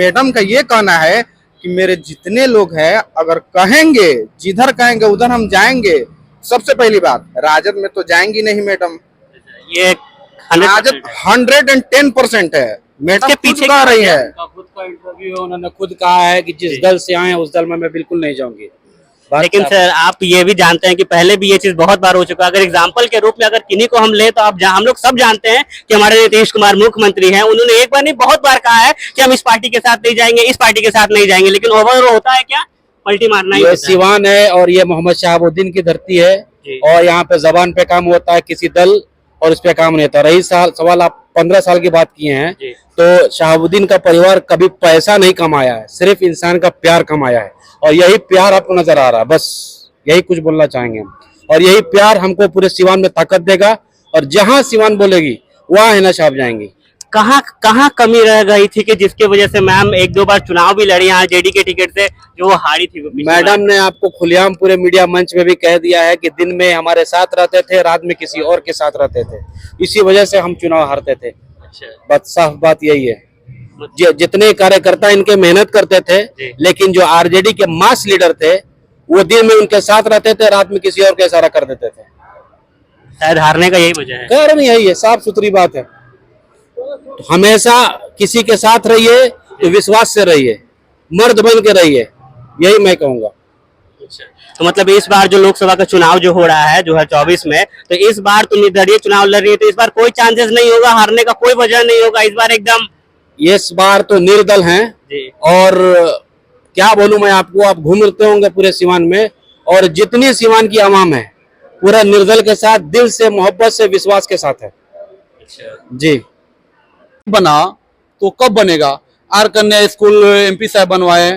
Madam का ये कहना है कि मेरे जितने लोग हैं अगर कहेंगे जिधर कहेंगे उधर हम जाएंगे। सबसे पहली बात, राजद में तो जाएंगी नहीं मैडम, ये राजद 110% है। मैडम इसके पीछे पीछे कह रही है। खुद का इंटरव्यू है, उन्होंने खुद कहा है कि जिस दल से आए उस दल में मैं बिल्कुल नहीं जाऊंगी। लेकिन सर आप ये भी जानते हैं कि पहले भी ये चीज बहुत बार हो चुका है। अगर एग्जाम्पल के रूप में अगर किन्हीं को हम ले तो हम लोग सब जानते हैं कि हमारे नीतीश कुमार मुख्यमंत्री हैं। उन्होंने एक बार नहीं बहुत बार कहा है कि हम इस पार्टी के साथ नहीं जाएंगे, इस पार्टी के साथ नहीं जाएंगे, लेकिन ओवरऑल होता है क्या, पलटी मारना ही ये होता है। सिवान है और ये मोहम्मद शहाबुद्दीन की धरती है और यहाँ पे जबान पे काम होता है किसी दल और इस पे काम नहीं होता। रही सवाल आप 15 साल की बात किए हैं, तो शहाबुद्दीन का परिवार कभी पैसा नहीं कमाया है, सिर्फ इंसान का प्यार कमाया है और यही प्यार आपको नजर आ रहा है। बस यही कुछ बोलना चाहेंगे हम, और यही प्यार हमको पूरे सिवान में ताकत देगा और जहां सिवान बोलेगी वहां हिना छाप जाएंगी। कहाँ कमी रह गई थी कि जिसके वजह से मैम एक दो बार चुनाव भी लड़ी यहाँ जेडी के टिकट से, जो वो हारी थी वो मैडम ने आपको खुलेआम पूरे मीडिया मंच में भी कह दिया है कि दिन में हमारे साथ रहते थे, रात में किसी और के साथ रहते थे, इसी वजह से हम चुनाव हारते थे। बस साफ बात यही है। जितने कार्यकर्ता इनके मेहनत करते थे, लेकिन जो आरजेडी के मास लीडर थे वो दिन में उनके साथ रहते थे, रात में किसी और का इशारा कर देते थे। शायद हारने का यही वजह है। कारण यही है, साफ सुथरी बात है। तो हमेशा किसी के साथ रहिए तो विश्वास से रहिए, मर्द बन के रहिए, यही मैं कहूंगा। तो मतलब इस बार जो लोकसभा का चुनाव जो हो रहा है 2024 में, तो इस बार तो निर्दलीय चुनाव लड़ रही है, तो इस बार कोई चांसेस नहीं होगा, हारने का कोई वजह नहीं होगा इस बार एकदम। इस बार तो निर्दल हैं और क्या बोलूं मैं आपको, आप घूमते होंगे पूरे सिवान में और जितनी सिवान की आवाम है पूरा निर्दल के साथ, दिल से, मोहब्बत से, विश्वास के साथ है। जी बना तो कब बनेगा? आर कन्या स्कूल एमपी साहब बनवाए,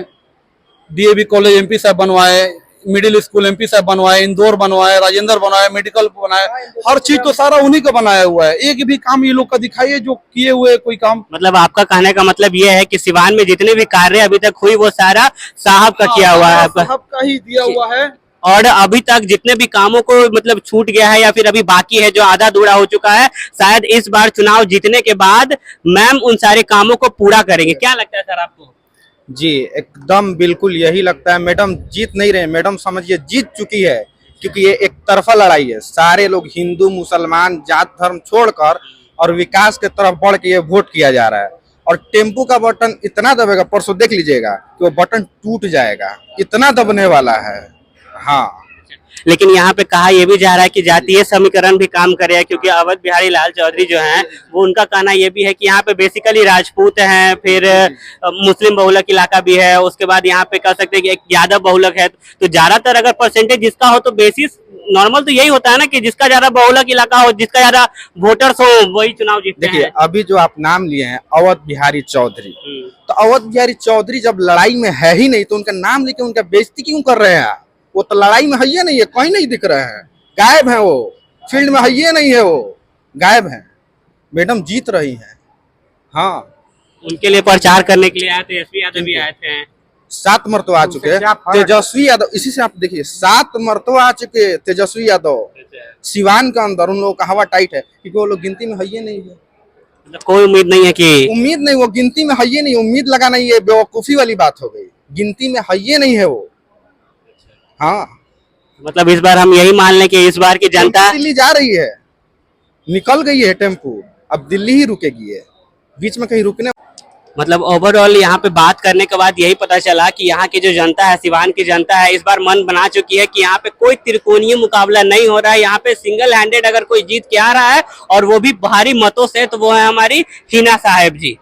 डीएवी कॉलेज एमपी साहब बनवाए, मिडिल स्कूल एमपी साहब बनवाए, इंदौर बनवाए, राजेंद्र बनवाए, मेडिकल बनाए, हर चीज तो सारा उन्हीं का बनाया हुआ है। एक भी काम ये लोग का दिखाइए जो किए हुए कोई काम। मतलब आपका कहने का मतलब ये है कि सिवान में जितने भी कार्य अभी तक हुई वो सारा साहब का किया हुआ है, साहब का ही दिया हुआ है। और अभी तक जितने भी कामों को मतलब छूट गया है या फिर अभी बाकी है जो आधा अधूरा हो चुका है, शायद इस बार चुनाव जीतने के बाद मैम उन सारे कामों को पूरा करेंगे। क्या लगता है सर आपको? जी एकदम बिल्कुल यही लगता है। मैडम जीत नहीं रहे, मैडम समझिए जीत चुकी है, क्योंकि ये एक तरफा लड़ाई है। सारे लोग हिंदू मुसलमान जात धर्म छोड़कर और विकास के तरफ बढ़ के ये वोट किया जा रहा है। और टेम्पू का बटन इतना दबेगा, परसों देख लीजिएगा कि वो बटन टूट जाएगा, इतना दबने वाला है। हाँ, लेकिन यहाँ पे कहा यह भी जा रहा है कि जातीय समीकरण भी काम करेगा, क्योंकि अवध बिहारी लाल चौधरी जो हैं वो उनका कहना यह भी है कि यहाँ पे बेसिकली राजपूत हैं, फिर मुस्लिम बहुलक इलाका भी है, उसके बाद यहाँ पे कह सकते हैं कि एक यादव बहुलक है। तो ज्यादातर अगर परसेंटेज जिसका हो तो बेसिस नॉर्मल तो यही होता है ना कि जिसका ज्यादा बहुलक इलाका हो, जिसका ज्यादा वोटर्स हो, वही चुनाव जीतते हैं। देखिए अभी जो आप नाम लिए हैं अवध बिहारी चौधरी, तो अवध बिहारी चौधरी जब लड़ाई में है ही नहीं तो उनका नाम लेके उनका बेइज्जती क्यों कर रहे हैं? वो तो लड़ाई में है ही नहीं है, कहीं नहीं दिख रहे हैं, गायब हैं, वो फील्ड में है ही नहीं है, वो गायब हैं। मैडम जीत रही हैं। हाँ, उनके लिए प्रचार करने के लिए आए थे, तेजस्वी यादव भी आए थे, 7 मरतबा आ चुके हैं तेजस्वी यादव। इसी से आप देखिए 7 मरतबा आ चुके तेजस्वी यादव। सिवान के अंदर उन लोगों का हवा टाइट है क्योंकि वो लोग गिनती में है ही नहीं है। मतलब कोई उम्मीद नहीं है कि उम्मीद नहीं, वो गिनती में है ही नहीं, उम्मीद लगाना ये बेवकूफी वाली बात हो गई। गिनती में है ही नहीं है वो। हाँ, मतलब इस बार हम यही मान लें कि इस बार की जनता दिल्ली जा रही है, निकल गई है टेम्पू, अब दिल्ली ही रुकेगी है, बीच में कहीं रुकने। मतलब ओवरऑल यहाँ पे बात करने के बाद यही पता चला कि यहाँ की जो जनता है, सिवान की जनता है, इस बार मन बना चुकी है कि यहाँ पे कोई त्रिकोणीय मुकाबला नहीं हो रहा है। यहाँ पे सिंगल हैंडेड अगर कोई जीत के आ रहा है और वो भी भारी मतों से, तो वो है हमारी हिना साहब जी।